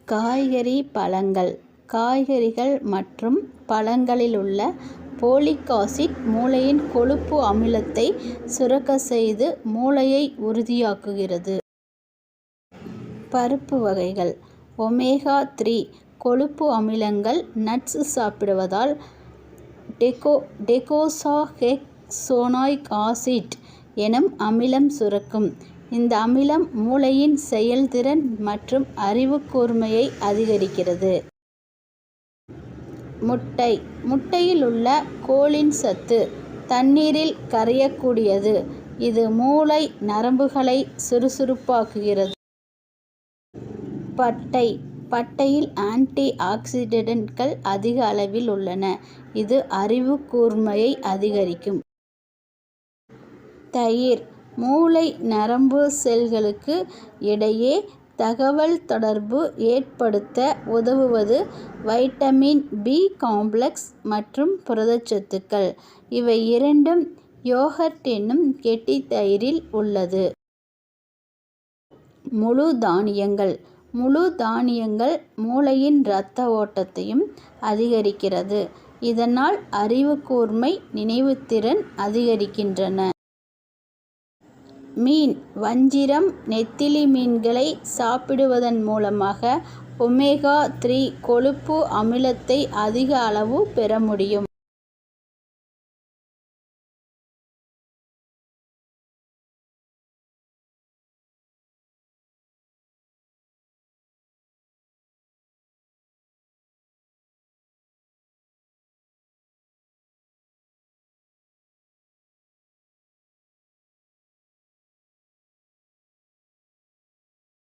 காய்கறி பழங்கள். காய்கறிகள் மற்றும் பழங்களிலுள்ள போலிக் ஆசிட் மூளையின் கொழுப்பு அமிலத்தை சுரக்கச் செய்து மூளையை உறுதியாக்குகிறது. பருப்பு வகைகள். ஒமேகா-3 கொழுப்பு அமிலங்கள். நட்ஸ் சாப்பிடுவதால் டெகோசாஹெக்சோனோயிக் ஆசிட் எனும் அமிலம் சுரக்கும். இந்த அமிலம் மூளையின் செயல்திறன் மற்றும் அறிவுக்கூர்மையை அதிகரிக்கிறது. முட்டை. முட்டையில் உள்ள கோலின் சத்து தண்ணீரில் கரையக்கூடியது. இது மூளை நரம்புகளை சுறுசுறுப்பாக்குகிறது. பட்டை. பட்டையில் ஆன்டி ஆக்சிடென்ட்கள் அதிக அளவில் உள்ளன. இது அறிவுக்கூர்மையை அதிகரிக்கும். தயிர். மூளை நரம்பு செல்களுக்கு இடையே தகவல் தொடர்பு ஏற்படுத்த உதவுவது வைட்டமின் பி காம்ப்ளக்ஸ் மற்றும் புரதச்சத்துக்கள். இவை இரண்டும் யோகர்ட் என்னும் கெட்டி தயிரில் உள்ளது. முழு தானியங்கள். முழு தானியங்கள் மூளையின் இரத்த ஓட்டத்தையும் அதிகரிக்கிறது. இதனால் அறிவுக்கூர்மை நினைவுத்திறன் அதிகரிக்கின்றன. மீன். வஞ்சிரம் நெத்திலி மீன்களை சாப்பிடுவதன் மூலமாக ஒமேகா-3 கொழுப்பு அமிலத்தை அதிக அளவு பெற முடியும்.